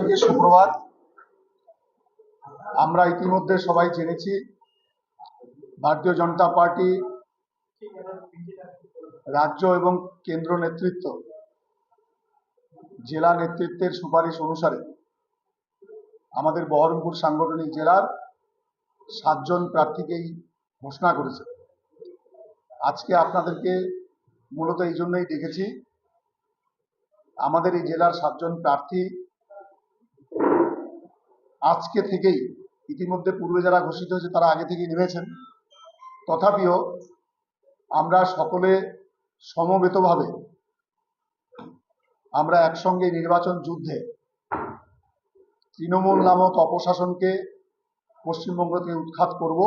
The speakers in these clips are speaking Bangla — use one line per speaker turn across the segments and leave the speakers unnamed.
সবাইকে সুপ্রভাত। আমরা ইতিমধ্যে সবাই জেনেছি ভারতীয় জনতা পার্টি রাজ্য এবং কেন্দ্র নেতৃত্ব জেলা নেতৃত্বের সুপারিশ অনুসারে আমাদের বহরমপুর সাংগঠনিক জেলার 7 জন প্রার্থীকেই ঘোষণা করেছে। আজকে আপনাদেরকে মূলত এই জন্যই ডেকেছি, আমাদের এই জেলার 7 জন প্রার্থী আজকে থেকেই, ইতিমধ্যে পূর্বে যারা ঘোষিত হয়েছে তারা আগে থেকেই নেমেছেন, তথাপিও আমরা সকলে সমবেতভাবে আমরা একসঙ্গে নির্বাচন যুদ্ধে তৃণমূল নামক অপশাসনকে পশ্চিমবঙ্গ থেকে উৎখাত করব,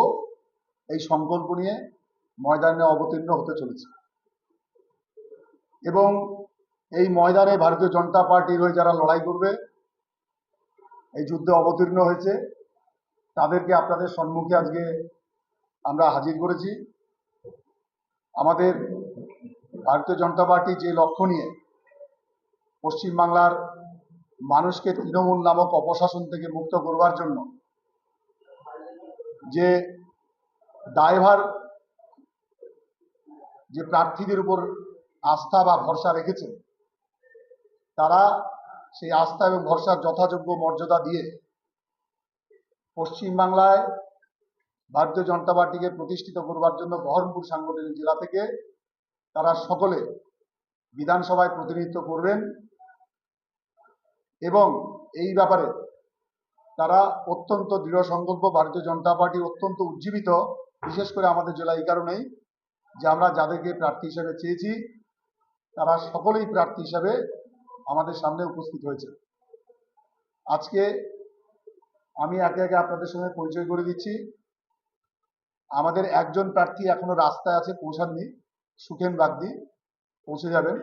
এই সংকল্প নিয়ে ময়দানে অবতীর্ণ হতে চলেছে। এবং এই ময়দানে ভারতীয় জনতা পার্টির হয়ে যারা লড়াই করবে, এই যুদ্ধে অবতীর্ণ হয়েছে, তাদেরকে আপনাদের সম্মুখে আজকে আমরা হাজির করেছি। আমাদের ভারতীয় জনতা পার্টি যে লক্ষ্য নিয়ে পশ্চিমবাংলার মানুষকে তৃণমূল নামক অপশাসন থেকে মুক্ত করবার জন্য যে দায়ভার, যে প্রার্থীদের উপর আস্থা বা ভরসা রেখেছে, তারা সেই আস্থা এবং ভরসার যথাযোগ্য মর্যাদা দিয়ে পশ্চিমবাংলায় ভারতীয় জনতা পার্টিকে প্রতিষ্ঠিত করবার জন্য বহরমপুর সাংগঠনিক জেলা থেকে তারা সকলে বিধানসভায় প্রতিনিধিত্ব করবেন। এবং এই ব্যাপারে তারা অত্যন্ত দৃঢ় সংকল্প। ভারতীয় জনতা পার্টি অত্যন্ত উজ্জীবিত, বিশেষ করে আমাদের জেলা এই কারণেই যে আমরা যাদেরকে প্রার্থী হিসেবে চেয়েছি তারা সকলেই প্রার্থী হিসাবে আমাদের সামনে উপস্থিত হয়েছে। আজকে আমি একে একে আপনাদের সঙ্গে পরিচয় করে দিচ্ছি। আমাদের একজন প্রার্থী এখনো রাস্তায় আছে, পৌঁছাননি, সুখেন বাগদি, পৌঁছে যাবেন।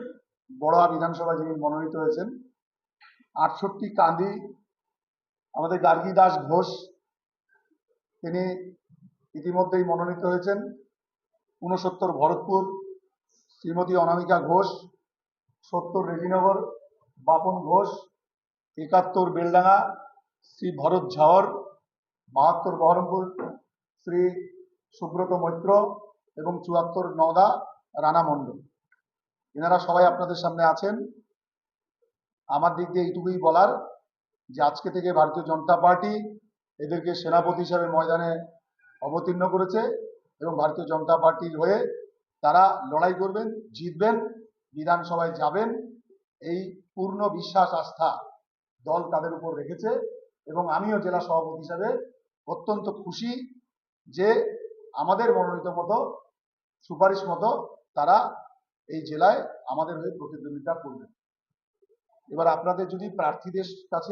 বড়া বিধানসভায় যিনি মনোনীত হয়েছেন। 68 কান্দি আমাদের গার্গী দাস ঘোষ, তিনি ইতিমধ্যেই মনোনীত হয়েছেন। 69 ভরতপুর শ্রীমতী অনামিকা ঘোষ, 70 রেজিনগর বাপন ঘোষ, 71 বেলডাঙ্গা শ্রী ভরত ঝাওর, 72 বহরমপুর শ্রী সুব্রত মৈত্র এবং 74 নওদা রানা মণ্ডল। এনারা সবাই আপনাদের সামনে আছেন। আমার দিক দিয়ে এইটুকুই বলার যে আজকে থেকে ভারতীয় জনতা পার্টি এদেরকে সেনাপতি হিসাবে ময়দানে অবতীর্ণ করেছে এবং ভারতীয় জনতা পার্টির হয়ে তারা লড়াই করবেন, জিতবেন, বিধানসভায় যাবেন, এই পূর্ণ বিশ্বাস আস্থা দল তাদের উপর রেখেছে। এবং আমিও জেলা সভাপতি হিসাবে অত্যন্ত খুশি যে আমাদের মনোনীত মতো, সুপারিশ মতো তারা এই জেলায় আমাদের হয়ে প্রতিদ্বন্দ্বিতা করবেন। এবার আপনাদের যদি প্রার্থীদের কাছে